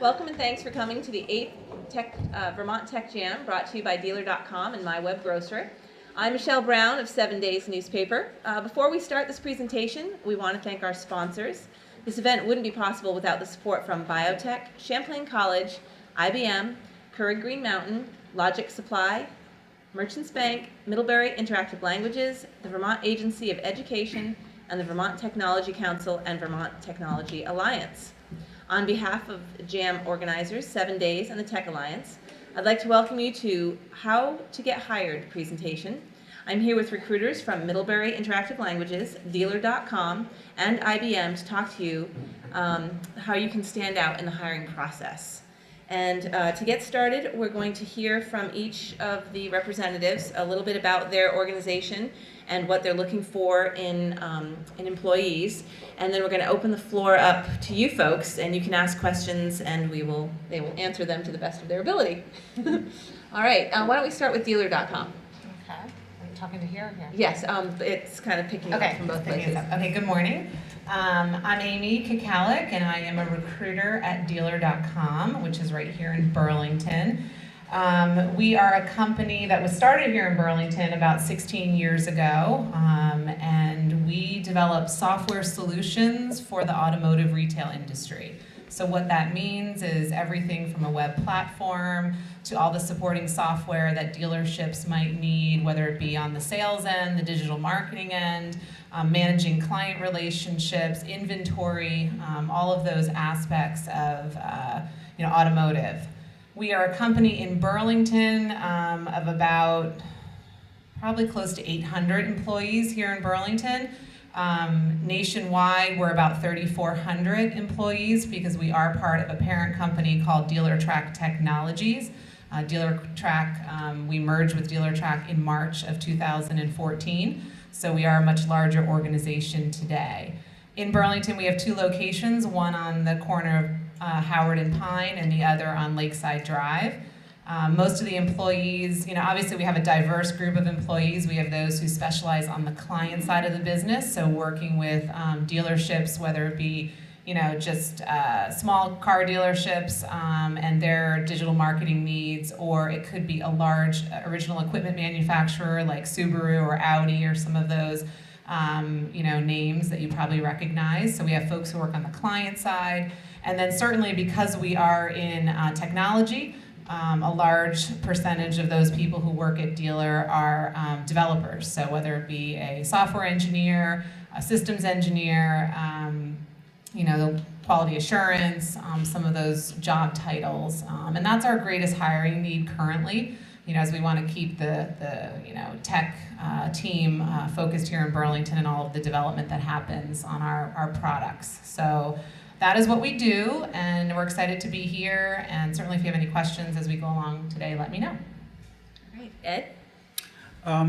Welcome and thanks for coming to the 8th Vermont Tech Jam, brought to you by Dealer.com and My Web Grocer. I'm Michelle Brown of 7 Days Newspaper. Before we start this presentation, we want to thank our sponsors. This event wouldn't be possible without the support from Biotech, Champlain College, IBM, Keurig Green Mountain, Logic Supply, Merchants Bank, Middlebury Interactive Languages, the Vermont Agency of Education, and the Vermont Technology Council and Vermont Technology Alliance. On behalf of JAM organizers, 7 Days, and the Tech Alliance, I'd like to welcome you to How to Get Hired presentation. I'm here with recruiters from Middlebury Interactive Languages, Dealer.com, and IBM to talk to you how you can stand out in the hiring process. And to get started, we're going to hear from each of the representatives a little bit about their organization and what they're looking for in employees. And then we're going to open the floor up to you folks, and you can ask questions, and they will answer them to the best of their ability. All right, why don't we start with Dealer.com? Okay. Are you talking to here or here? Yes, it's kind of picking up from both places. Okay, good morning. I'm Amy Kikalik, and I am a recruiter at Dealer.com, which is right here in Burlington. We are a company that was started here in Burlington about 16 years ago, and we develop software solutions for the automotive retail industry. So what that means is everything from a web platform to all the supporting software that dealerships might need, whether it be on the sales end, the digital marketing end, managing client relationships, inventory, all of those aspects of automotive. We are a company in Burlington of about probably close to 800 employees here in Burlington. Nationwide, we're about 3,400 employees because we are part of a parent company called Dealertrack Technologies. Dealertrack, we merged with Dealertrack in March of 2014, so we are a much larger organization today. In Burlington, we have two locations, one on the corner of Howard and Pine and the other on Lakeside Drive. Most of the employees, obviously we have a diverse group of employees. We have those who specialize on the client side of the business, so working with dealerships, whether it be just small car dealerships and their digital marketing needs, or it could be a large original equipment manufacturer like Subaru or Audi or some of those names that you probably recognize. So we have folks who work on the client side. And then certainly because we are in technology, a large percentage of those people who work at Dealer are developers. So whether it be a software engineer, a systems engineer, quality assurance, some of those job titles. And that's our greatest hiring need currently, as we want to keep the tech team focused here in Burlington and all of the development that happens on our products. So that is what we do, and we're excited to be here, and certainly if you have any questions as we go along today, let me know. All right, Ed?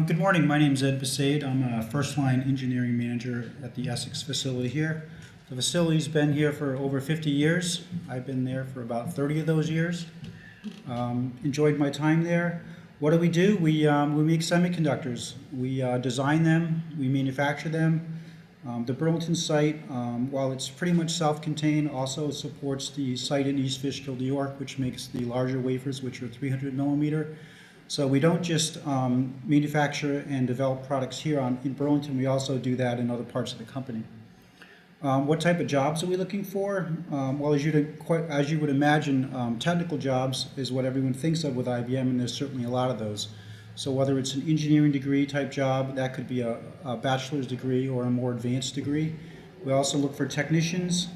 Good morning, my name is Ed Besaid. I'm a first-line engineering manager at the Essex facility here. The facility's been here for over 50 years. I've been there for about 30 of those years. Enjoyed my time there. What do? We make semiconductors. We design them, we manufacture them. The Burlington site, while it's pretty much self-contained, also supports the site in East Fishkill, New York, which makes the larger wafers, which are 300 millimeter. So we don't just manufacture and develop products here in Burlington, we also do that in other parts of the company. What type of jobs are we looking for? Well, as you would imagine, technical jobs is what everyone thinks of with IBM, and there's certainly a lot of those. So whether it's an engineering degree type job, that could be a bachelor's degree or a more advanced degree. We also look for technicians,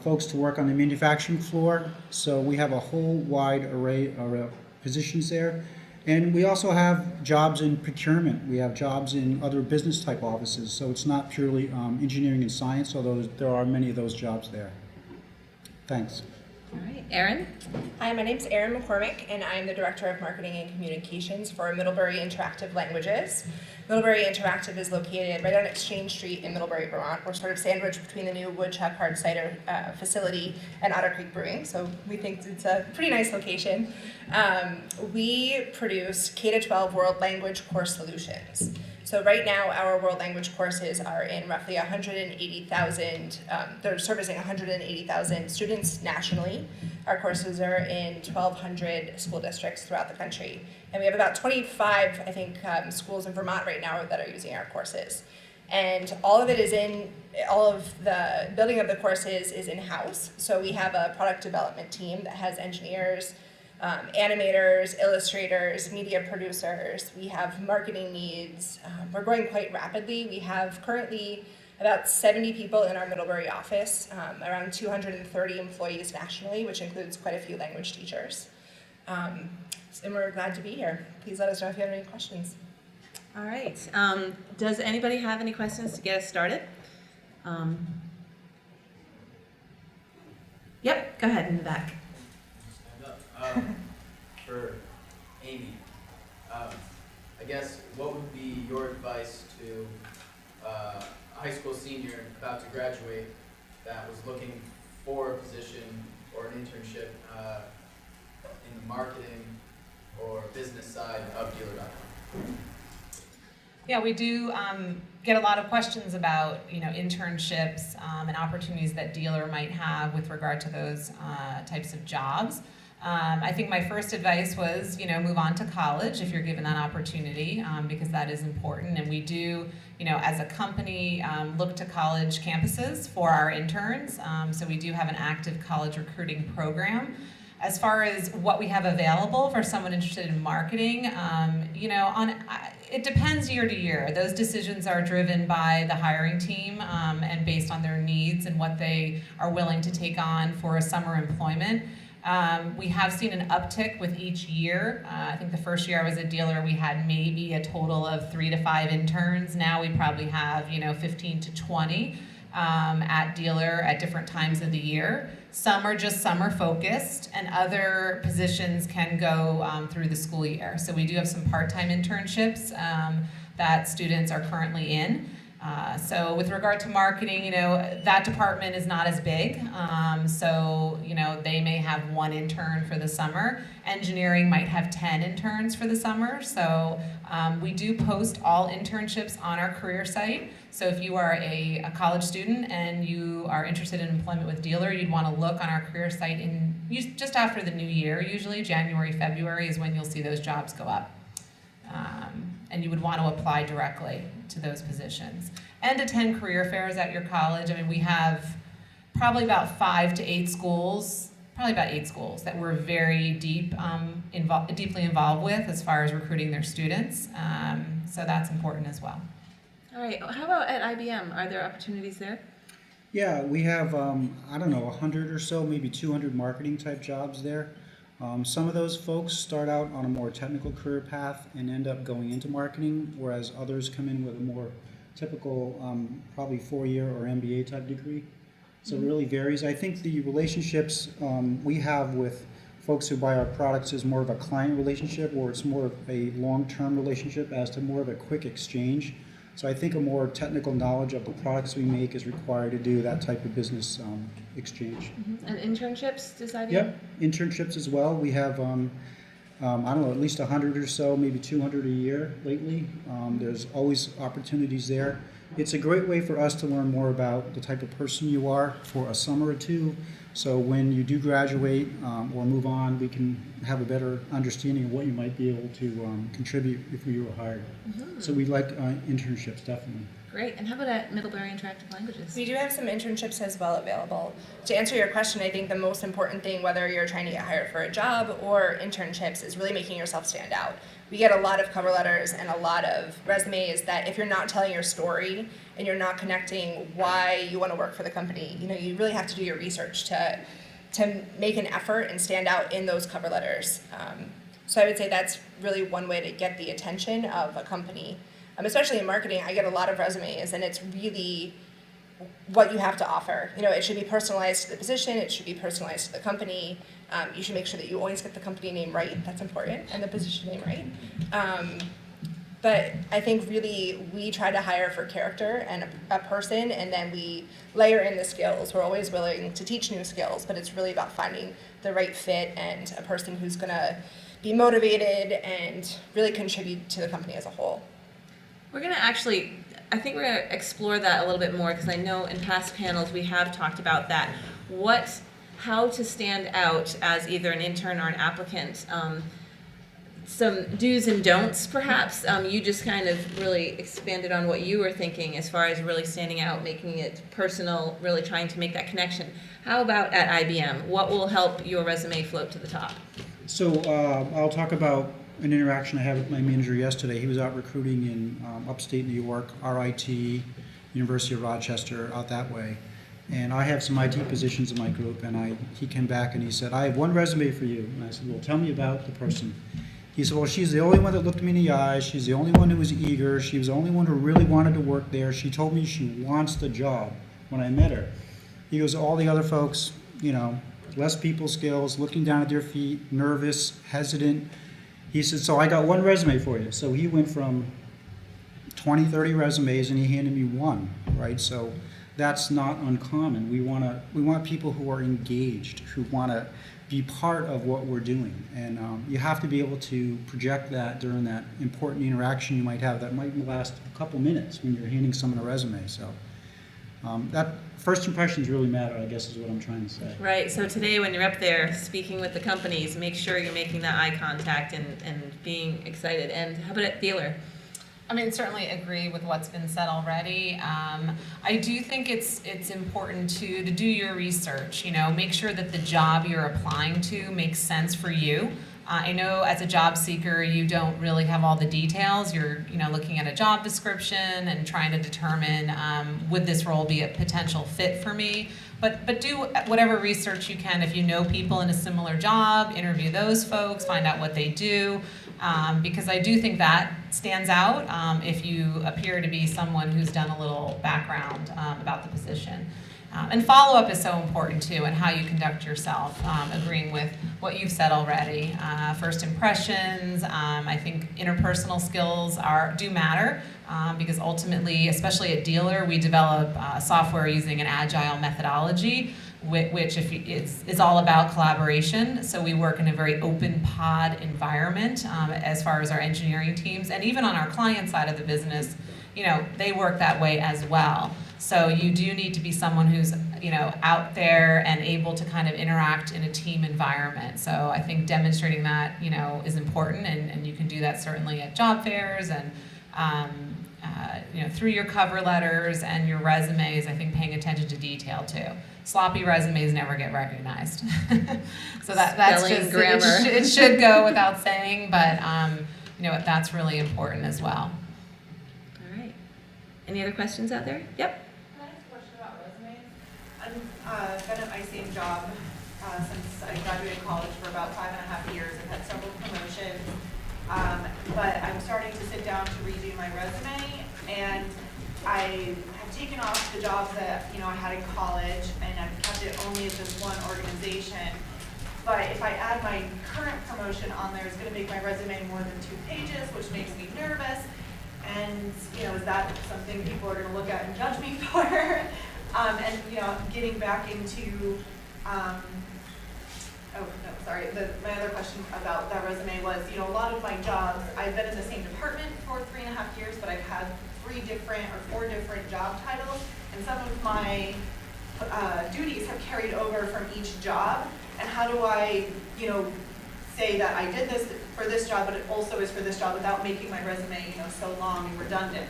folks to work on the manufacturing floor. So we have a whole wide array of positions there. And we also have jobs in procurement. We have jobs in other business type offices. So it's not purely engineering and science, although there are many of those jobs there. Thanks. All right, Erin? Hi, my name's Erin McCormick, and I'm the Director of Marketing and Communications for Middlebury Interactive Languages. Middlebury Interactive is located right on Exchange Street in Middlebury, Vermont. We're sort of sandwiched between the new Woodchuck Hard Cider facility and Otter Creek Brewing, so we think it's a pretty nice location. We produce K-12 world language course solutions. So right now, our world language courses are in roughly 180,000, they're servicing 180,000 students nationally. Our courses are in 1,200 school districts throughout the country. And we have about 25, I think, schools in Vermont right now that are using our courses. And all of the building of the courses is in-house. So we have a product development team that has engineers, animators, illustrators, media producers. We have marketing needs. We're growing quite rapidly. We have currently about 70 people in our Middlebury office, around 230 employees nationally, which includes quite a few language teachers. And we're glad to be here. Please let us know if you have any questions. All right. Does anybody have any questions to get us started? Yep, go ahead in the back. For Amy, I guess what would be your advice to a high school senior about to graduate that was looking for a position or an internship in the marketing or business side of Dealer.com? Yeah, we do get a lot of questions about internships and opportunities that Dealer might have with regard to those types of jobs. I think my first advice was, move on to college if you're given that opportunity, because that is important. And we do, as a company, look to college campuses for our interns. So we do have an active college recruiting program. As far as what we have available for someone interested in marketing, it depends year to year. Those decisions are driven by the hiring team and based on their needs and what they are willing to take on for a summer employment. We have seen an uptick with each year. I think the first year I was a Dealer, we had maybe a total of 3 to 5 interns. Now we probably have 15 to 20 at Dealer at different times of the year. Some are just summer focused, and other positions can go through the school year. So we do have some part-time internships that students are currently in. So with regard to marketing, that department is not as big. So they may have 1 intern for the summer. Engineering might have 10 interns for the summer. So we do post all internships on our career site. So if you are a college student and you are interested in employment with Dealer, you'd want to look on our career site just after the new year. Usually January, February is when you'll see those jobs go up. And you would want to apply directly to those positions. And attend career fairs at your college. I mean, we have probably about 5 to 8 schools, that we're very deeply involved with as far as recruiting their students. So that's important as well. All right. How about at IBM? Are there opportunities there? Yeah, we have, 100 or so, maybe 200 marketing type jobs there. Some of those folks start out on a more technical career path and end up going into marketing, whereas others come in with a more typical, probably 4-year or MBA type degree. So it really varies. I think the relationships we have with folks who buy our products is more of a client relationship, or it's more of a long-term relationship as to more of a quick exchange. So I think a more technical knowledge of the products we make is required to do that type of business exchange. And internships, does IBM? Yep, internships as well. We have, at least 100 or so, maybe 200 a year lately. There's always opportunities there. It's a great way for us to learn more about the type of person you are for a summer or two. So when you do graduate or move on, we can have a better understanding of what you might be able to contribute if you were hired. So we like internships, definitely. Great. And how about at Middlebury Interactive Languages? We do have some internships as well available. To answer your question, I think the most important thing, whether you're trying to get hired for a job or internships, is really making yourself stand out. We get a lot of cover letters and a lot of resumes that if you're not telling your story and you're not connecting why you want to work for the company, you really have to do your research to make an effort and stand out in those cover letters. So I would say that's really one way to get the attention of a company. Especially in marketing, I get a lot of resumes, and it's really what you have to offer. It should be personalized to the position, it should be personalized to the company. You should make sure that you always get the company name right, that's important, and the position name right. But I think really we try to hire for character and a person, and then we layer in the skills. We're always willing to teach new skills, but it's really about finding the right fit and a person who's gonna be motivated and really contribute to the company as a whole. We're going to actually, I think we're going to explore that a little bit more because I know in past panels we have talked about that. How to stand out as either an intern or an applicant. Some do's and don'ts, perhaps. You just kind of really expanded on what you were thinking as far as really standing out, making it personal, really trying to make that connection. How about at IBM? What will help your resume float to the top? So I'll talk about an interaction I had with my manager yesterday. He was out recruiting in upstate New York, RIT, University of Rochester, out that way. And I have some IT positions in my group, and he came back and he said, I have one resume for you. And I said, well, tell me about the person. He said, well, she's the only one that looked me in the eyes. She's the only one who was eager. She was the only one who really wanted to work there. She told me she wants the job when I met her. He goes, all the other folks, less people skills, looking down at their feet, nervous, hesitant. He said, so I got one resume for you. So he went from 20, 30 resumes and he handed me one, right? So that's not uncommon. We want people who are engaged, who want to be part of what we're doing. And you have to be able to project that during that important interaction you might have that might last a couple minutes when you're handing someone a resume. So that first impressions really matter, I guess, is what I'm trying to say. Right. So today when you're up there speaking with the companies, make sure you're making that eye contact and being excited. And how about at dealer? I mean, certainly agree with what's been said already. I do think it's important to do your research. Make sure that the job you're applying to makes sense for you. I know as a job seeker, you don't really have all the details. You're looking at a job description and trying to determine would this role be a potential fit for me. But do whatever research you can. If you know people in a similar job, interview those folks, find out what they do. Because I do think that stands out if you appear to be someone who's done a little background about the position. And follow-up is so important too, and how you conduct yourself, agreeing with what you've said already. First impressions, I think interpersonal skills do matter, because ultimately, especially at Dealer, we develop software using an agile methodology, which is all about collaboration. So we work in a very open pod environment as far as our engineering teams, and even on our client side of the business, they work that way as well. So you do need to be someone who's out there and able to kind of interact in a team environment. So I think demonstrating that is important, and you can do that certainly at job fairs and through your cover letters and your resumes. I think paying attention to detail too. Sloppy resumes never get recognized. So that's Spelling, just grammar. it should go without saying, but that's really important as well. All right. Any other questions out there? Yep. Can I ask a question about resumes? I've been at my same job since I graduated college for about 5.5 years. I've had several promotions, but I'm starting to sit down to redo my resume, and I have taken off the jobs that I had in college, and I've kept it only as just one organization. But if I add my current promotion on there, it's going to make my resume more than 2 pages, which makes me nervous. And is that something people are going to look at and judge me for? And getting back into my other question about that resume was, a lot of my jobs, I've been in the same department for 3.5 years, but I've had 4 different job titles, and some of my duties have carried over from each job. And how do I, say that I did this for this job, but it also is for this job without making my resume, so long and redundant?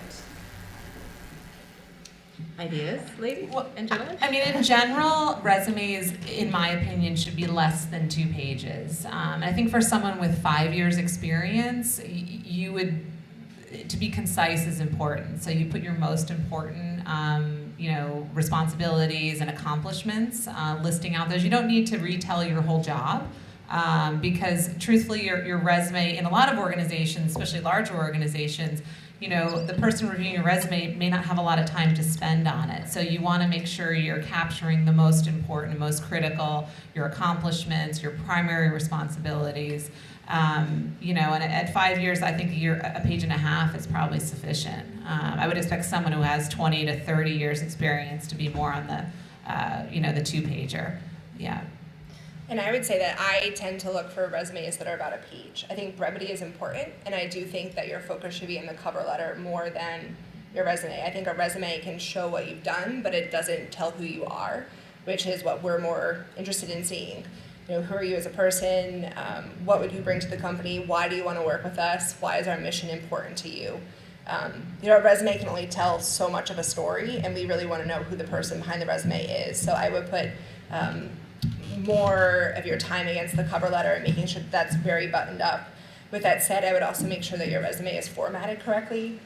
Ideas, ladies and gentlemen? I mean, in general, resumes, in my opinion, should be less than 2 pages. And I think for someone with 5 years experience, to be concise is important. So you put your most important, responsibilities and accomplishments, listing out those. You don't need to retell your whole job. Because truthfully, your resume, in a lot of organizations, especially larger organizations, the person reviewing your resume may not have a lot of time to spend on it. So you want to make sure you're capturing the most important, most critical, your accomplishments, your primary responsibilities. And at 5 years, I think a page and a half is probably sufficient. I would expect someone who has 20 to 30 years experience to be more on the 2-pager. Yeah. And I would say that I tend to look for resumes that are about a page. I think brevity is important, and I do think that your focus should be in the cover letter more than your resume. I think a resume can show what you've done, but it doesn't tell who you are, which is what we're more interested in seeing. You know, who are you as a person? What would you bring to the company? Why do you want to work with us? Why is our mission important to you? You know, a resume can only tell so much of a story, and we really want to know who the person behind the resume is. So I would put more of your time against the cover letter and making sure that's very buttoned up. With that said, I would also make sure that your resume is formatted correctly.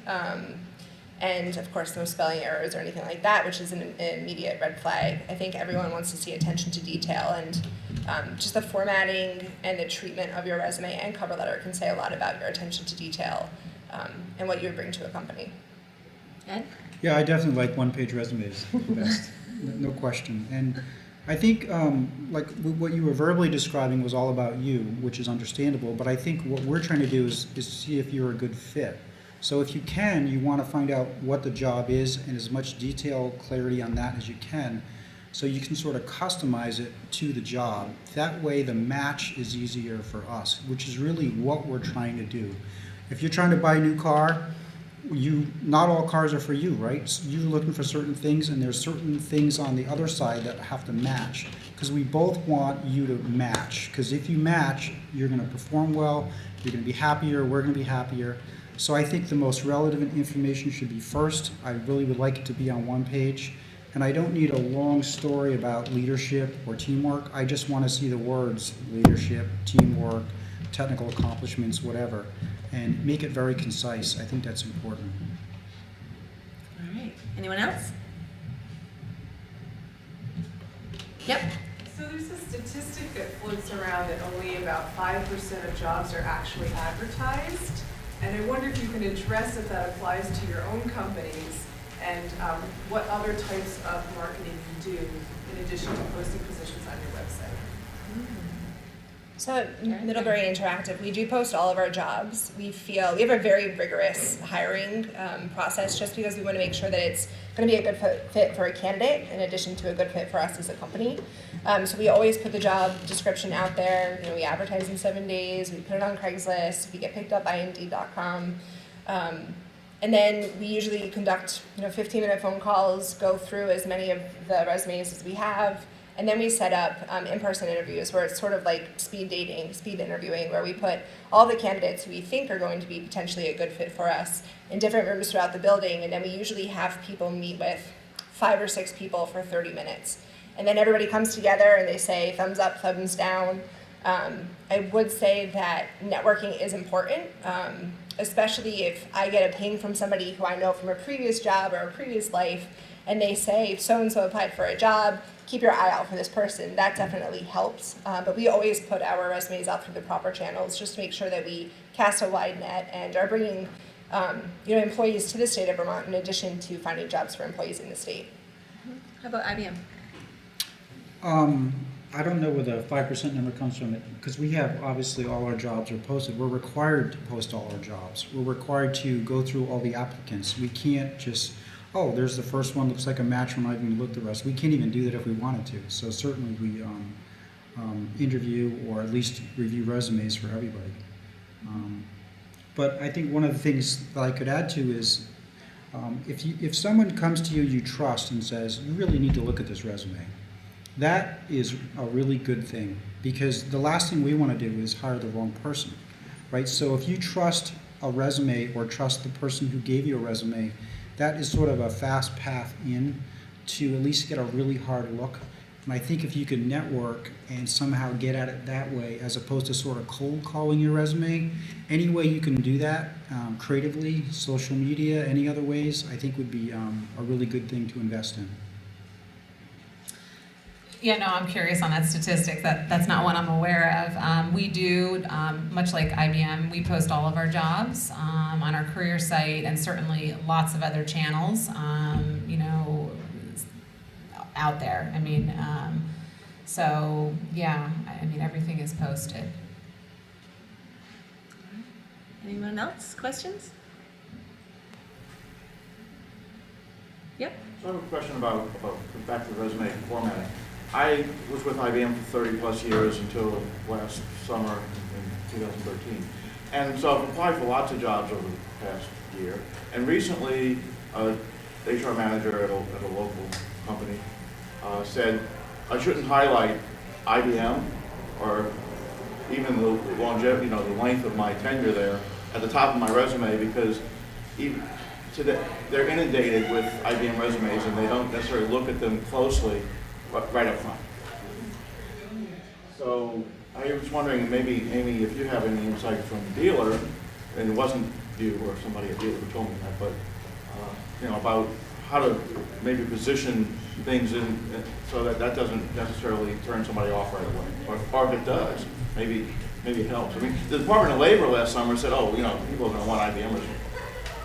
And of course, no spelling errors or anything like that, which is an immediate red flag. I think everyone wants to see attention to detail, and just the formatting and the treatment of your resume and cover letter can say a lot about your attention to detail and what you would bring to a company. Ed? Yeah, I definitely like one-page resumes the best, no question. And I think like what you were verbally describing was all about you, which is understandable, but I think what we're trying to do is see if you're a good fit. So if you can, you want to find out what the job is and as much detail, clarity on that as you can, so you can sort of customize it to the job. That way the match is easier for us, which is really what we're trying to do. If you're trying to buy a new car, not all cars are for you, right? So you're looking for certain things, and there's certain things on the other side that have to match, because we both want you to match, because if you match, you're going to perform well, you're going to be happier, we're going to be happier. So I think the most relevant information should be first. I really would like it to be on one page, and I don't need a long story about leadership or teamwork. I just want to see the words leadership, teamwork, technical accomplishments, whatever, and make it very concise. I think that's important. All right. Anyone else? Yep. So there's a statistic that floats around that only about 5% of jobs are actually advertised. And I wonder if you can address if that applies to your own companies and what other types of marketing you do in addition to posting positions on your website. So at Middlebury Interactive, we do post all of our jobs. We have a very rigorous hiring process, just because we want to make sure that it's going to be a good fit for a candidate in addition to a good fit for us as a company. So we always put the job description out there. You know, we advertise in 7 days. We put it on Craigslist. We get picked up by Indeed.com. And then we usually conduct 15-minute phone calls, go through as many of the resumes as we have. And then we set up in-person interviews where it's sort of like speed dating, speed interviewing, where we put all the candidates who we think are going to be potentially a good fit for us in different rooms throughout the building. And then we usually have people meet with 5 or 6 people for 30 minutes. And then everybody comes together and they say thumbs up, thumbs down. I would say that networking is important, especially if I get a ping from somebody who I know from a previous job or a previous life, and they say so-and-so applied for a job, keep your eye out for this person. That definitely helps. But we always put our resumes out through the proper channels just to make sure that we cast a wide net and are bringing employees to the state of Vermont in addition to finding jobs for employees in the state. How about IBM? I don't know where the 5% number comes from, because we have, obviously, all our jobs are posted. We're required to post all our jobs. We're required to go through all the applicants. We can't just, oh, there's the first one, looks like a match, we're not even going to look at the rest. We can't even do that if we wanted to. So certainly we interview or at least review resumes for everybody. But I think one of the things that I could add to is if someone comes to you trust and says, you really need to look at this resume, that is a really good thing, because the last thing we want to do is hire the wrong person, right? So if you trust a resume or trust the person who gave you a resume, that is sort of a fast path in to at least get a really hard look. And I think if you could network and somehow get at it that way, as opposed to sort of cold calling your resume, any way you can do that creatively, social media, any other ways, I think would be a really good thing to invest in. Yeah, no, I'm curious on that statistic. That's not one I'm aware of. We do, much like IBM, we post all of our jobs on our career site, and certainly lots of other channels, out there. I mean, so yeah, I mean, everything is posted. Anyone else? Questions? Yep. So I have a question about back to the resume formatting. I was with IBM for 30 plus years until last summer in 2013. And so I've applied for lots of jobs over the past year. And recently, HR manager at a local company said I shouldn't highlight IBM or even the longevity, the length of my tenure there at the top of my resume, because even today they're inundated with IBM resumes and they don't necessarily look at them closely right up front. So I was wondering, maybe Amy, if you have any insight from Dealer, and it wasn't you or somebody at Dealer who told me that, but about how to maybe position things in so that doesn't necessarily turn somebody off right away, or if it does, maybe it helps. I mean, the Department of Labor last summer said, oh, people are going to want IBMers,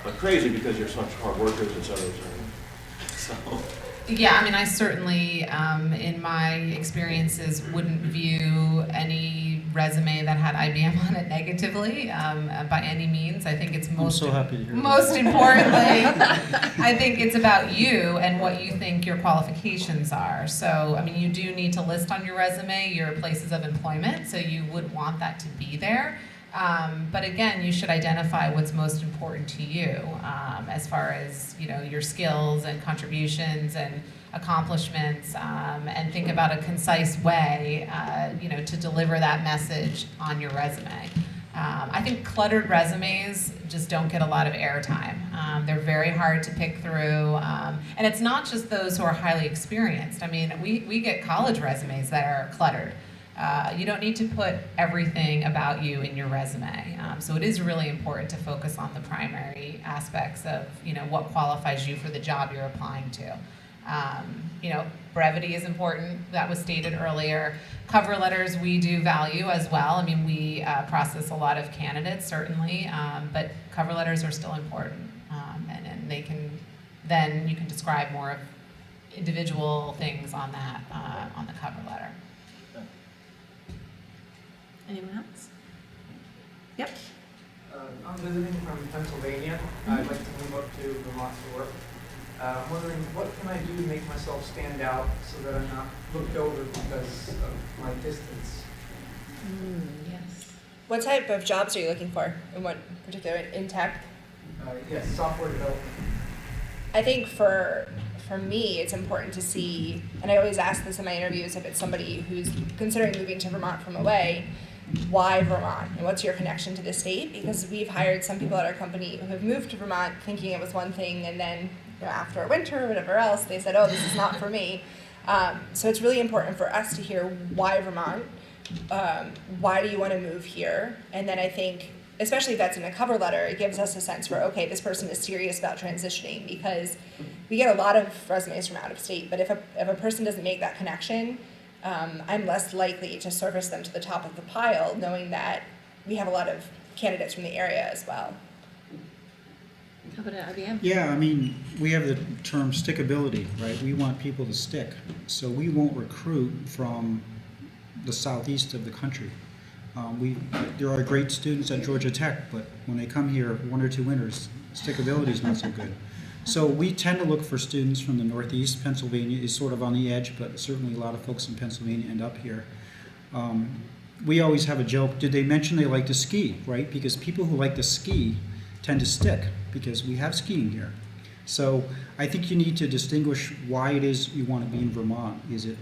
but crazy because you're such hard workers, et cetera, et cetera. So. Yeah, I mean, I certainly, in my experiences, wouldn't view any resume that had IBM on it negatively by any means. I think it's I'm so happy to hear most that. importantly, I think it's about you and what you think your qualifications are. So, I mean, you do need to list on your resume your places of employment, so you would want that to be there. But again, you should identify what's most important to you as far as your skills and contributions and accomplishments, and think about a concise way to deliver that message on your resume. I think cluttered resumes just don't get a lot of airtime. They're very hard to pick through, and it's not just those who are highly experienced. I mean, we get college resumes that are cluttered. You don't need to put everything about you in your resume. So it is really important to focus on the primary aspects of what qualifies you for the job you're applying to. Brevity is important. That was stated earlier. Cover letters we do value as well. I mean, we process a lot of candidates, certainly, but cover letters are still important. And they can, then you can describe more of individual things on that, on the cover letter. Anyone else? Yep. I'm visiting from Pennsylvania. I'd like to move up to Vermont to work. I'm wondering, what can I do to make myself stand out so that I'm not looked over because of my distance? Yes. What type of jobs are you looking for? In what particular, in tech? Yes, software development. I think for me, it's important to see, and I always ask this in my interviews if it's somebody who's considering moving to Vermont from away, why Vermont? And what's your connection to the state? Because we've hired some people at our company who have moved to Vermont thinking it was one thing, and then after a winter or whatever else, they said, oh, this is not for me. So it's really important for us to hear why Vermont, why do you want to move here? And then I think, especially if that's in a cover letter, it gives us a sense for, okay, this person is serious about transitioning, because we get a lot of resumes from out of state, but if a person doesn't make that connection, I'm less likely to surface them to the top of the pile, knowing that we have a lot of candidates from the area as well. How about at IBM? Yeah, I mean, we have the term stickability, right? We want people to stick. So we won't recruit from the southeast of the country. There are great students at Georgia Tech, but when they come here 1 or 2 winters, stickability is not so good. So we tend to look for students from the Northeast. Pennsylvania is sort of on the edge, but certainly a lot of folks in Pennsylvania end up here. We always have a joke, did they mention they like to ski, right? Because people who like to ski tend to stick, because we have skiing here. So I think you need to distinguish why it is you want to be in Vermont. Is it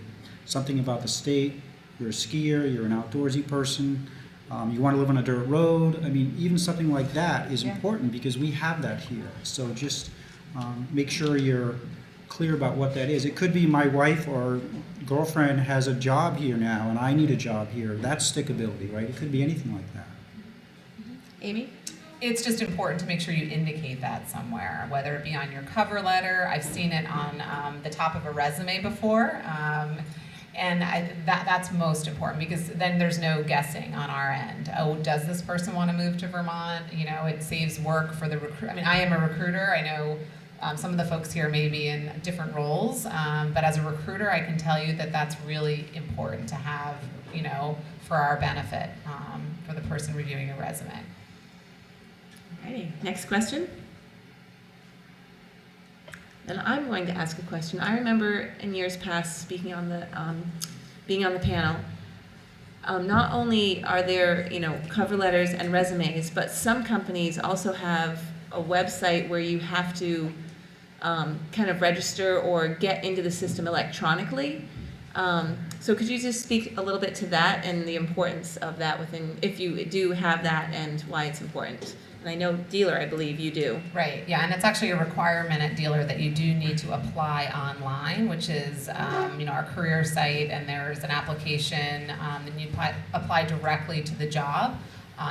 something about the state? You're a skier, you're an outdoorsy person, you want to live on a dirt road. I mean, even something like that is important, because we have that here. So just make sure you're clear about what that is. It could be my wife or girlfriend has a job here now and I need a job here. That's stickability, right? It could be anything like that. Amy? It's just important to make sure you indicate that somewhere, whether it be on your cover letter. I've seen it on the top of a resume before. And that's most important, because then there's no guessing on our end. Oh, does this person want to move to Vermont? It saves work for the recruiter. I mean, I am a recruiter. I know some of the folks here may be in different roles, but as a recruiter, I can tell you that that's really important to have, for our benefit, for the person reviewing a resume. Alrighty, next question. And I'm going to ask a question. I remember in years past speaking on the, being on the panel. Not only are there, cover letters and resumes, but some companies also have a website where you have to kind of register or get into the system electronically. So could you just speak a little bit to that and the importance of that within, if you do have that, and why it's important? And I know Dealer, I believe you do. Right, yeah, and it's actually a requirement at Dealer that you do need to apply online, which is, our career site, and there's an application, and you apply directly to the job.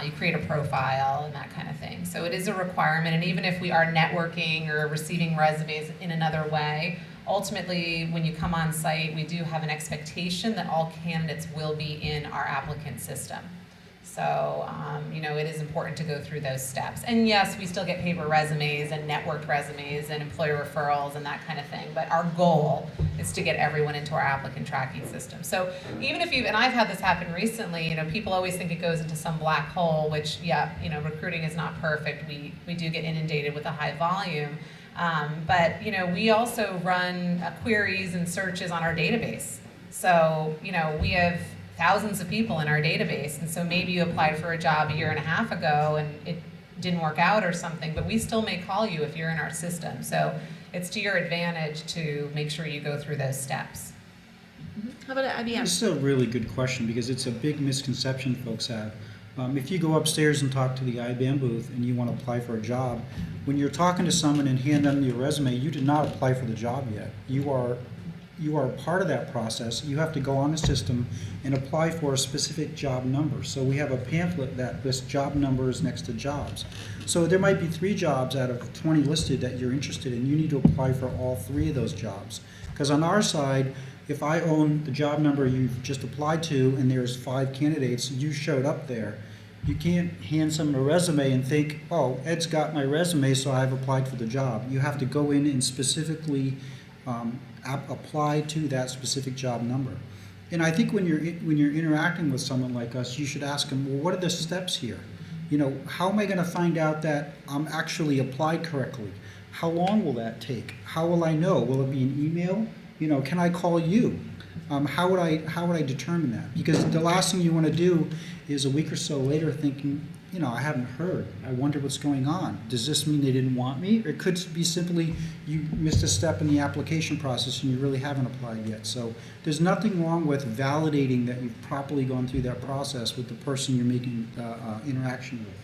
You create a profile and that kind of thing. So it is a requirement, and even if we are networking or receiving resumes in another way, ultimately, when you come on site, we do have an expectation that all candidates will be in our applicant system. So, it is important to go through those steps. And yes, we still get paper resumes and networked resumes and employer referrals and that kind of thing, but our goal is to get everyone into our applicant tracking system. So even if and I've had this happen recently, people always think it goes into some black hole, which, recruiting is not perfect. We do get inundated with a high volume. But we also run queries and searches on our database. So, we have thousands of people in our database, and so maybe you applied for a job a year and a half ago and it didn't work out or something, but we still may call you if you're in our system. So it's to your advantage to make sure you go through those steps. How about IBM? This is a really good question because it's a big misconception folks have. If you go upstairs and talk to the IBM booth and you want to apply for a job, when you're talking to someone and hand them your resume, you did not apply for the job yet. You are part of that process. You have to go on the system and apply for a specific job number. So we have a pamphlet that lists job numbers next to jobs. So there might be 3 jobs out of 20 listed that you're interested in. You need to apply for all 3 of those jobs. Because on our side, if I own the job number you've just applied to and there's 5 candidates, you showed up there. You can't hand someone a resume and think, oh, Ed's got my resume, so I've applied for the job. You have to go in and specifically apply to that specific job number. And I think when you're interacting with someone like us, you should ask them, well, what are the steps here? How am I going to find out that I'm actually applied correctly? How long will that take? How will I know? Will it be an email? Can I call you? How would I determine that? Because the last thing you want to do is a week or so later thinking, I haven't heard. I wonder what's going on. Does this mean they didn't want me? Or it could be simply you missed a step in the application process and you really haven't applied yet. So there's nothing wrong with validating that you've properly gone through that process with the person you're making interaction with.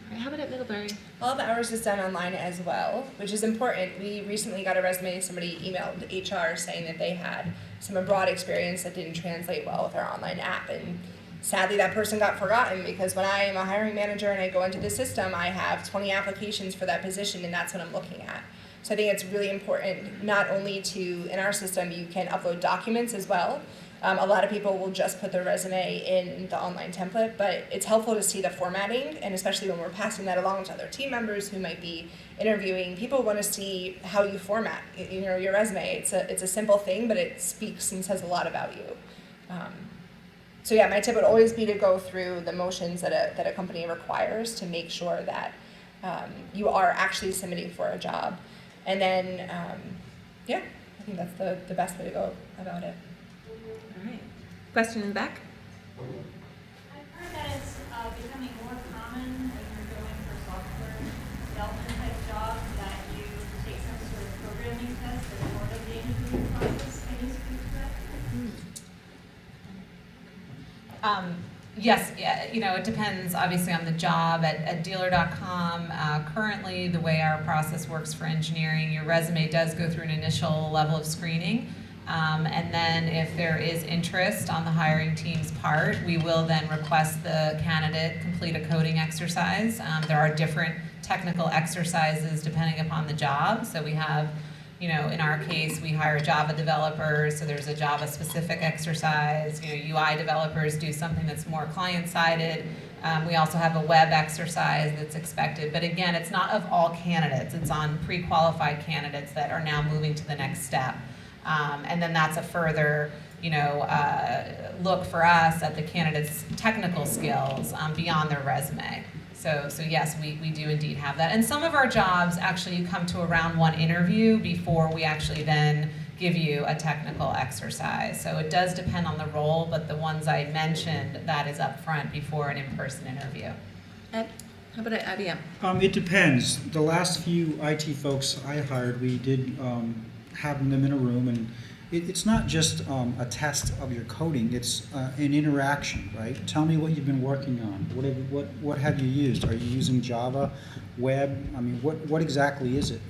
All right, how about at Middlebury? All of ours is done online as well, which is important. We recently got a resume, somebody emailed HR saying that they had some abroad experience that didn't translate well with our online app, and sadly that person got forgotten because when I am a hiring manager and I go into the system, I have 20 applications for that position and that's what I'm looking at. So I think it's really important not only to, in our system, you can upload documents as well. A lot of people will just put their resume in the online template, but it's helpful to see the formatting, and especially when we're passing that along to other team members who might be interviewing, people want to see how you format your resume. It's a simple thing, but it speaks and says a lot about you. So yeah, my tip would always be to go through the motions that a company requires to make sure that you are actually submitting for a job. And then, I think that's the best way to go about it. All right. Question in the back? I've heard that it's becoming more common when you're going for software development type jobs that you take some sort of programming test as part of the interview process. Can you speak to that? Yes, it depends obviously on the job. At Dealer.com, currently the way our process works for engineering, your resume does go through an initial level of screening. And then if there is interest on the hiring team's part, we will then request the candidate complete a coding exercise. There are different technical exercises depending upon the job. So we have, in our case, we hire Java developers, so there's a Java-specific exercise. UI developers do something that's more client-sided. We also have a web exercise that's expected. But again, it's not of all candidates. It's on pre-qualified candidates that are now moving to the next step. And then that's a further, look for us at the candidate's technical skills beyond their resume. So yes, we do indeed have that. And some of our jobs, actually, you come to a round one interview before we actually then give you a technical exercise. So it does depend on the role, but the ones I mentioned, that is up front before an in-person interview. Ed, how about at IBM? It depends. The last few IT folks I hired, we did have them in a room, and it's not just a test of your coding, it's an interaction, right? Tell me what you've been working on. What have you used? Are you using Java, web? I mean, what exactly is it?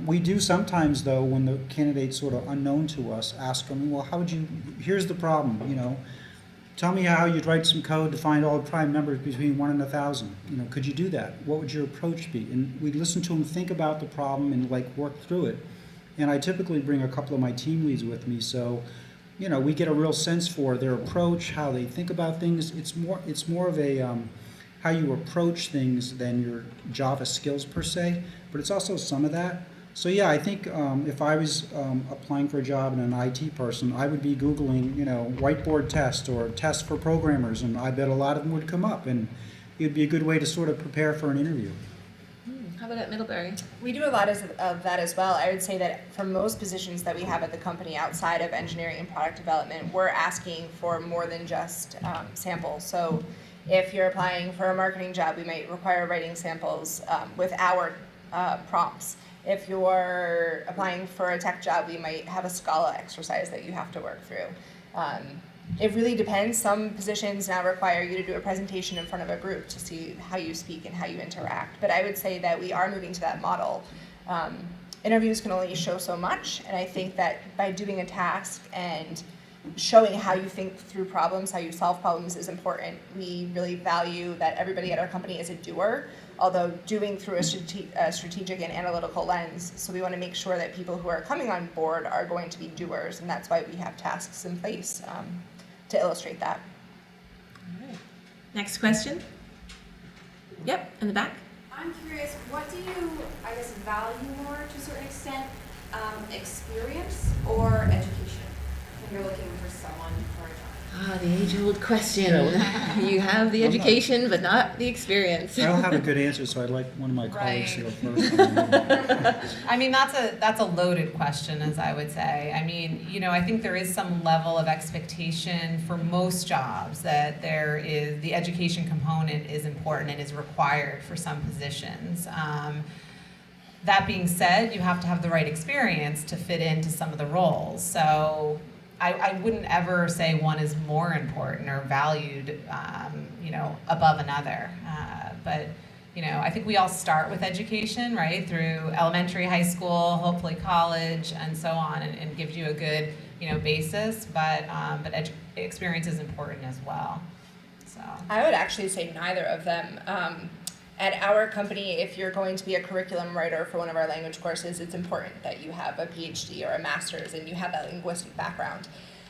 We do sometimes, though, when the candidate's sort of unknown to us, ask them, well, how would you, here's the problem, you know, tell me how you'd write some code to find all the prime numbers between 1 and 1,000. You know, could you do that? What would your approach be? And we listen to them think about the problem and like work through it. And I typically bring a couple of my team leads with me, so you know, we get a real sense for their approach, how they think about things. It's more of a how you approach things than your Java skills per se, but it's also some of that. So yeah, I think if I was applying for a job and an IT person, I would be Googling, you know, whiteboard test or test for programmers, and I bet a lot of them would come up, and it would be a good way to sort of prepare for an interview. How about at Middlebury? We do a lot of that as well. I would say that for most positions that we have at the company outside of engineering and product development, we're asking for more than just samples. So if you're applying for a marketing job, we might require writing samples with our prompts. If you're applying for a tech job, we might have a Scala exercise that you have to work through. It really depends. Some positions now require you to do a presentation in front of a group to see how you speak and how you interact. But I would say that we are moving to that model. Interviews can only show so much, and I think that by doing a task and showing how you think through problems, how you solve problems is important. We really value that everybody at our company is a doer, although doing through a strategic and analytical lens. So we want to make sure that people who are coming on board are going to be doers, and that's why we have tasks in place to illustrate that. All right. Next question. Yep, in the back. I'm curious, what do you, I guess, value more to a certain extent, experience or education when you're looking for someone for a job? Ah, the age-old question. You have the education, but not the experience. I don't have a good answer, so I'd like one of my colleagues to go first. I mean, that's a loaded question, as I would say. I mean, you know, I think there is some level of expectation for most jobs that the education component is important and is required for some positions. That being said, you have to have the right experience to fit into some of the roles. So I wouldn't ever say one is more important or valued, you know, above another. But, you know, I think we all start with education, right, through elementary, high school, hopefully college, and so on, and gives you a good, you know, basis. But experience is important as well. So I would actually say neither of them. At our company, if you're going to be a curriculum writer for one of our language courses, it's important that you have a PhD or a master's and you have that linguistic background.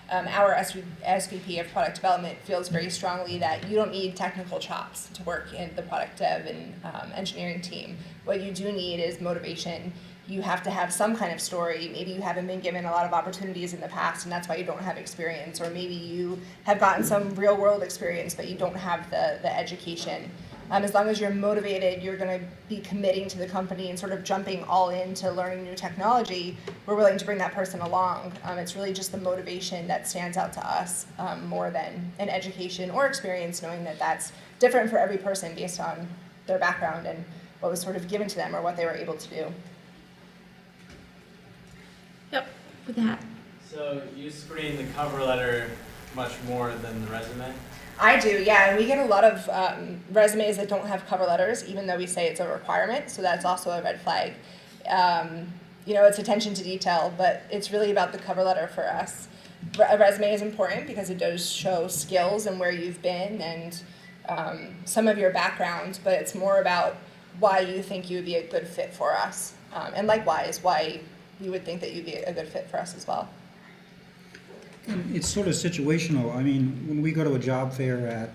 Our SVP of product development feels very strongly that you don't need technical chops to work in the product dev and engineering team. What you do need is motivation. You have to have some kind of story. Maybe you haven't been given a lot of opportunities in the past and that's why you don't have experience, or maybe you have gotten some real world experience but you don't have the education. As long as you're motivated, you're going to be committing to the company and sort of jumping all into learning new technology, we're willing to bring that person along. It's really just the motivation that stands out to us more than an education or experience, knowing that that's different for every person based on their background and what was sort of given to them or what they were able to do. Yep, with that. So you screen the cover letter much more than the resume? I do, yeah, and we get a lot of resumes that don't have cover letters, even though we say it's a requirement, so that's also a red flag. You know, it's attention to detail, but it's really about the cover letter for us. A resume is important because it does show skills and where you've been and some of your background, but it's more about why you think you would be a good fit for us, and likewise, why we would think that you'd be a good fit for us as well. It's sort of situational. I mean, when we go to a job fair at,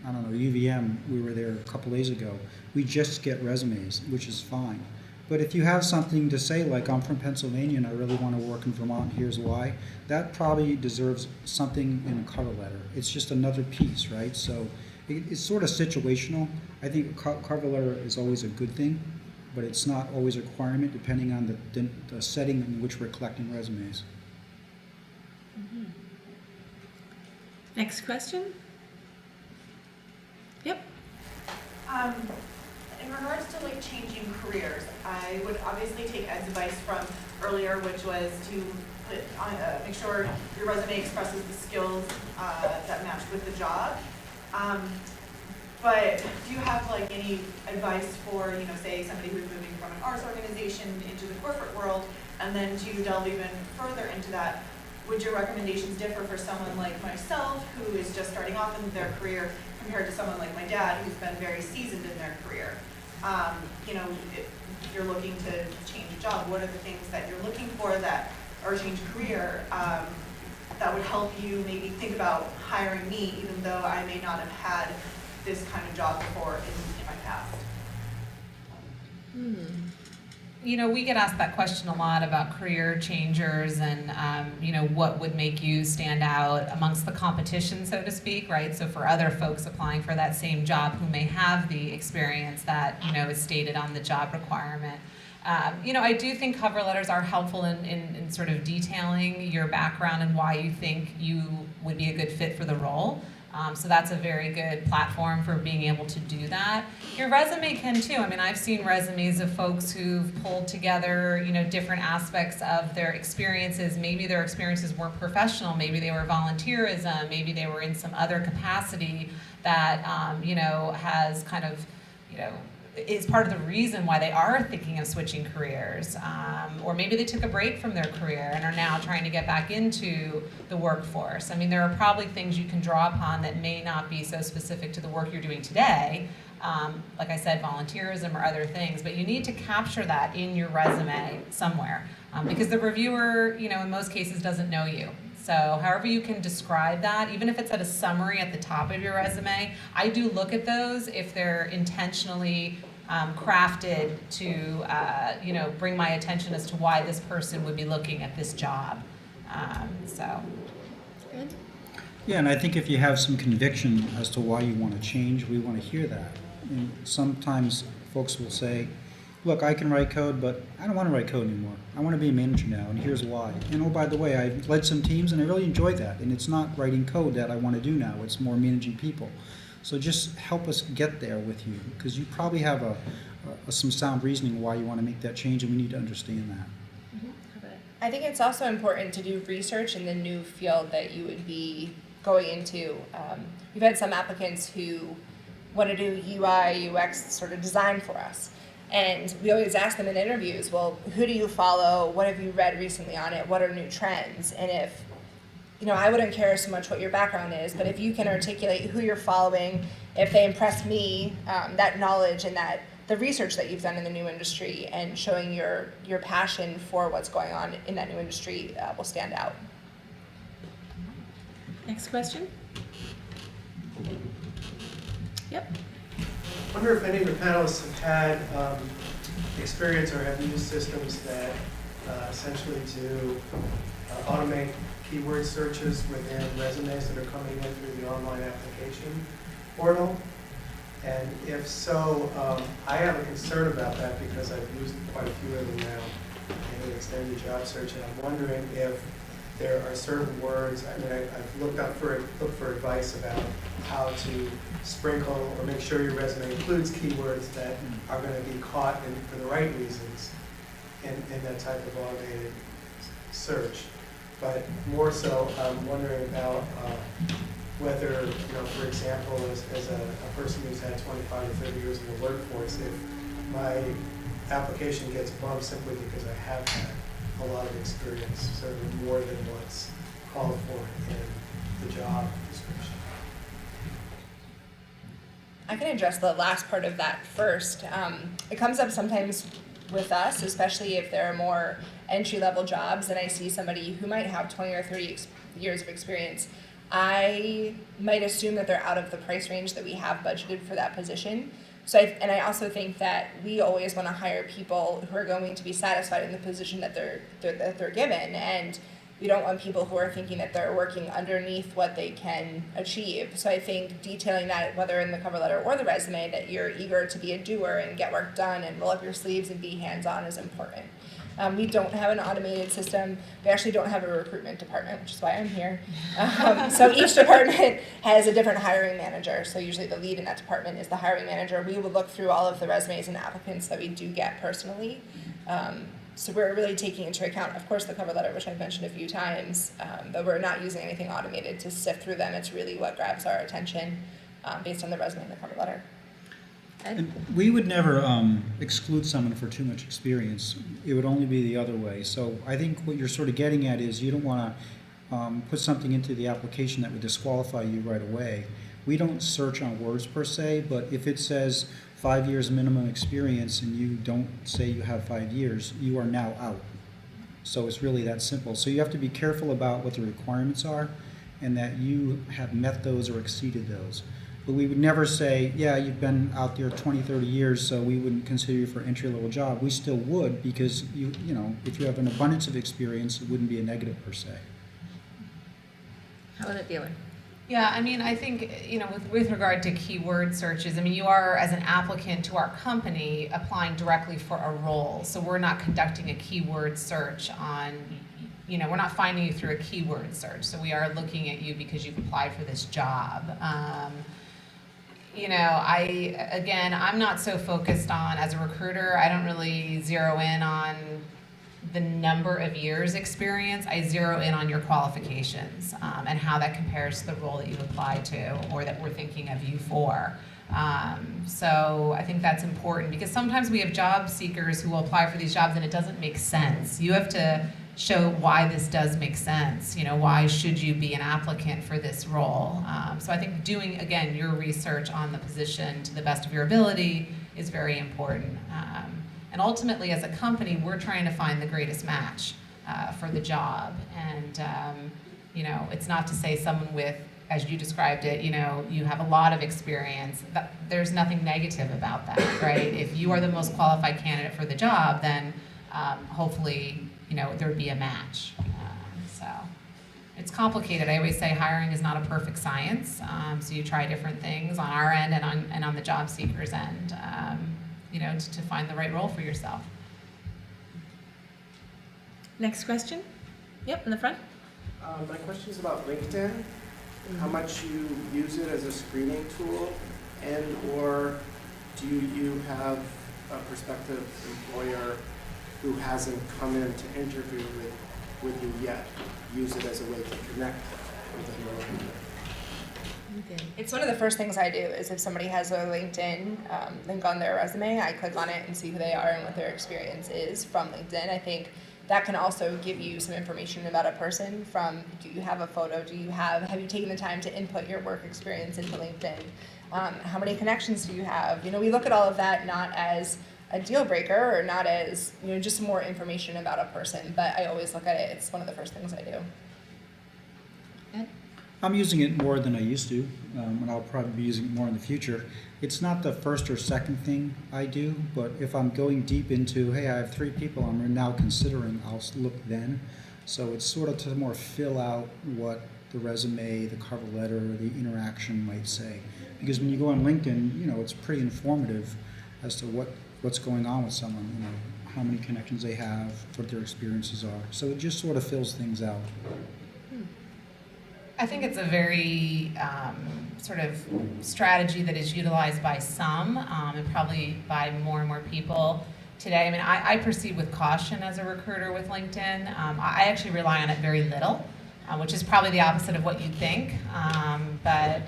I don't know, UVM, we were there a couple days ago, we just get resumes, which is fine. But if you have something to say, like I'm from Pennsylvania and I really want to work in Vermont, here's why, that probably deserves something in a cover letter. It's just another piece, right? So it's sort of situational. I think a cover letter is always a good thing, but it's not always a requirement depending on the setting in which we're collecting resumes. Next question? Yep. In regards to like changing careers, I would obviously take Ed's advice from earlier, which was to put on, make sure your resume expresses the skills that match with the job. But do you have like any advice for, you know, say somebody who's moving from an arts organization into the corporate world, and then to delve even further into that? Would your recommendations differ for someone like myself, who is just starting off in their career, compared to someone like my dad, who's been very seasoned in their career? You know, if you're looking to change a job, what are the things that you're looking for that, or change career, that would help you maybe think about hiring me, even though I may not have had this kind of job before in my past? You know, we get asked that question a lot about career changers and, you know, what would make you stand out amongst the competition, so to speak, right? So for other folks applying for that same job who may have the experience that, you know, is stated on the job requirement. You know, I do think cover letters are helpful in sort of detailing your background and why you think you would be a good fit for the role. So that's a very good platform for being able to do that. Your resume can too. I mean, I've seen resumes of folks who've pulled together, you know, different aspects of their experiences. Maybe their experiences weren't professional. Maybe they were volunteerism. Maybe they were in some other capacity that, you know, has kind of, you know, is part of the reason why they are thinking of switching careers. Or maybe they took a break from their career and are now trying to get back into the workforce. I mean, there are probably things you can draw upon that may not be so specific to the work you're doing today. Like I said, volunteerism or other things, but you need to capture that in your resume somewhere. Because the reviewer, you know, in most cases doesn't know you. So however you can describe that, even if it's at a summary at the top of your resume, I do look at those if they're intentionally crafted to, you know, bring my attention as to why this person would be looking at this job. So. Good. Yeah, and I think if you have some conviction as to why you want to change, we want to hear that. And sometimes folks will say, look, I can write code, but I don't want to write code anymore. I want to be a manager now, and here's why. And oh, by the way, I've led some teams, and I really enjoy that. And it's not writing code that I want to do now. It's more managing people. So just help us get there with you, because you probably have some sound reasoning why you want to make that change, and we need to understand that. I think it's also important to do research in the new field that you would be going into. We've had some applicants who want to do UI, UX sort of design for us. And we always ask them in interviews, well, who do you follow? What have you read recently on it? What are new trends? And if, you know, I wouldn't care so much what your background is, but if you can articulate who you're following, if they impress me, that knowledge and that the research that you've done in the new industry and showing your passion for what's going on in that new industry will stand out. Next question? Yep. I wonder if any of the panelists have had experience or have used systems that essentially do automate keyword searches within resumes that are coming in through the online application portal. And if so, I have a concern about that because I've used quite a few of them now in an extended job search, and I'm wondering if there are certain words. I mean, I've looked for advice about how to sprinkle or make sure your resume includes keywords that are going to be caught for the right reasons in that type of automated search. But more so, I'm wondering about whether, you know, for example, as a person who's had 25 or 30 years in the workforce, if my application gets bumped simply because I have had a lot of experience, certainly more than what's called for in the job description. I can address the last part of that first. It comes up sometimes with us, especially if there are more entry-level jobs and I see somebody who might have 20 or 30 years of experience. I might assume that they're out of the price range that we have budgeted for that position. So I also think that we always want to hire people who are going to be satisfied in the position that they're given. And We don't want people who are thinking that they're working underneath what they can achieve. So I think detailing that, whether in the cover letter or the resume, that you're eager to be a doer and get work done and roll up your sleeves and be hands-on is important. We don't have an automated system. We actually don't have a recruitment department, which is why I'm here. So each department has a different hiring manager. So usually the lead in that department is the hiring manager. We would look through all of the resumes and applicants that we do get personally. So we're really taking into account, of course, the cover letter, which I've mentioned a few times, but we're not using anything automated to sift through them. It's really what grabs our attention based on the resume and the cover letter. And we would never exclude someone for too much experience. It would only be the other way. So I think what you're sort of getting at is you don't want to put something into the application that would disqualify you right away. We don't search on words per se, but if it says 5 years minimum experience and you don't say you have 5 years, you are now out. So it's really that simple. So you have to be careful about what the requirements are and that you have met those or exceeded those. But we would never say, yeah, you've been out there 20, 30 years, so we wouldn't consider you for an entry-level job. We still would, because you know, if you have an abundance of experience, it wouldn't be a negative per se. How about a dealer? Yeah, I mean, I think, you know, with regard to keyword searches, I mean, you are, as an applicant to our company, applying directly for a role. So we're not conducting a keyword search on, you know, we're not finding you through a keyword search. So we are looking at you because you've applied for this job. You know, I'm not so focused on, as a recruiter, I don't really zero in on the number of years experience. I zero in on your qualifications and how that compares to the role that you applied to or that we're thinking of you for. So I think that's important because sometimes we have job seekers who will apply for these jobs and it doesn't make sense. You have to show why this does make sense. You know, why should you be an applicant for this role? So I think doing, again, your research on the position to the best of your ability is very important. And ultimately, as a company, we're trying to find the greatest match for the job. And, you know, it's not to say someone with, as you described it, you know, you have a lot of experience. There's nothing negative about that, right? If you are the most qualified candidate for the job, then hopefully, you know, there would be a match. So it's complicated. I always say hiring is not a perfect science. So you try different things on our end and on the job seeker's end, you know, to find the right role for yourself. Next question. Yep, in the front. My question is about LinkedIn. How much you use it as a screening tool, and or do you have a prospective employer who hasn't come in to interview with you yet use it as a way to connect with them? It's one of the first things I do is if somebody has a LinkedIn link on their resume, I click on it and see who they are and what their experience is from LinkedIn. I think that can also give you some information about a person from, do you have a photo, have you taken the time to input your work experience into LinkedIn? How many connections do you have? You know, we look at all of that not as a deal breaker or not as, you know, just more information about a person, but I always look at it, it's one of the first things I do. Ed? I'm using it more than I used to, and I'll probably be using it more in the future. It's not the first or second thing I do, but if I'm going deep into, hey, I have 3 people I'm now considering, I'll look then. So it's sort of to more fill out what the resume, the cover letter, the interaction might say. Because when you go on LinkedIn, you know, it's pretty informative as to what's going on with someone, you know, how many connections they have, what their experiences are. So it just sort of fills things out. I think it's a very sort of strategy that is utilized by some and probably by more and more people today. I mean, I proceed with caution as a recruiter with LinkedIn. I actually rely on it very little, which is probably the opposite of what you think. But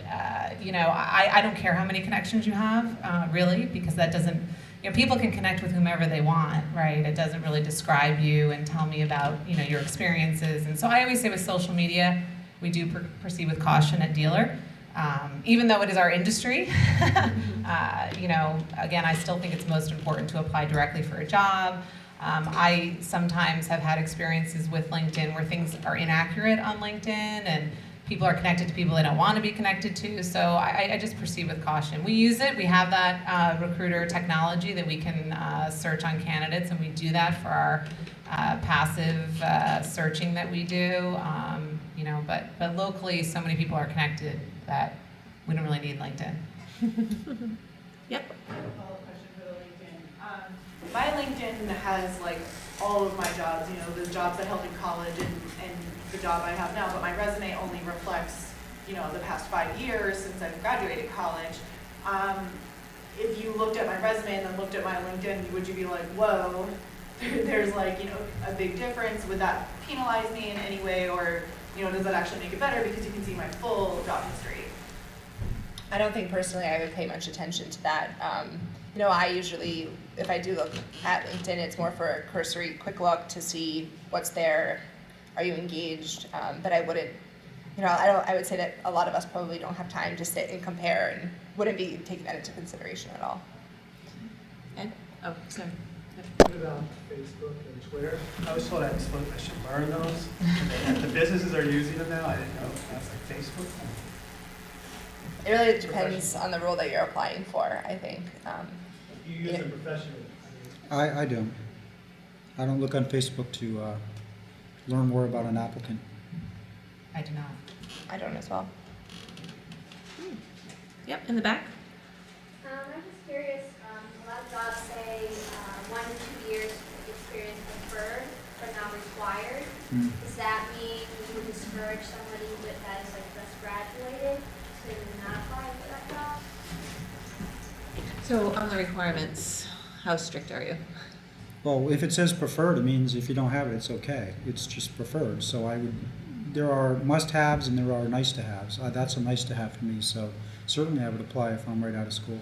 you know, I don't care how many connections you have, really, because that doesn't, you know, people can connect with whomever they want, right? It doesn't really describe you and tell me about, you know, your experiences. And so I always say with social media, we do proceed with caution at Dealer, even though it is our industry. You know, again, I still think it's most important to apply directly for a job. I sometimes have had experiences with LinkedIn where things are inaccurate on LinkedIn, and people are connected to people they don't want to be connected to. So I just proceed with caution. We use it. We have that recruiter technology that we can search on candidates, and we do that for our passive searching that we do. You know, but locally, so many people are connected that we don't really need LinkedIn. Yep. Follow-up question for the LinkedIn. My LinkedIn has like all of my jobs, you know, the jobs I held in college and the job I have now, but my resume only reflects, you know, the past 5 years since I've graduated college. If you looked at my resume and then looked at my LinkedIn, would you be like, whoa, there's like, you know, a big difference? Would that penalize me in any way, or, you know, does that actually make it better because you can see my full job history? I don't think personally I would pay much attention to that. You know, I usually, if I do look at LinkedIn, it's more for a cursory quick look to see what's there. Are you engaged? But I wouldn't, you know, I would say that a lot of us probably don't have time to sit and compare and wouldn't be taking that into consideration at all. Ed? Oh, sorry. What about Facebook and Twitter? I was told I should learn those. The businesses are using them now. I didn't know. That's like Facebook. It really depends on the role that you're applying for, I think. You use them professionally. I don't. I don't look on Facebook to learn more about an applicant. I do not. I don't as well. Yep, in the back. I'm just curious, a lot of jobs say 1 to 2 years experience preferred but not required. Does that mean you would discourage somebody that is like just graduated to not apply for that job? So on the requirements, how strict are you? Well, if it says preferred, it means if you don't have it, it's okay. It's just preferred. So there are must-haves and there are nice-to-haves. That's a nice-to-have for me, so certainly I would apply if I'm right out of school.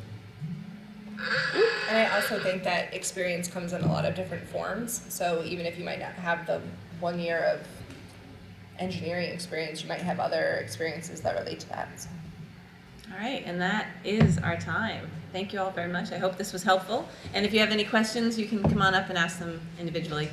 And I also think that experience comes in a lot of different forms. So even if you might not have the 1 year of engineering experience, you might have other experiences that relate to that. So. All right, and that is our time. Thank you all very much. I hope this was helpful. And if you have any questions, you can come on up and ask them individually.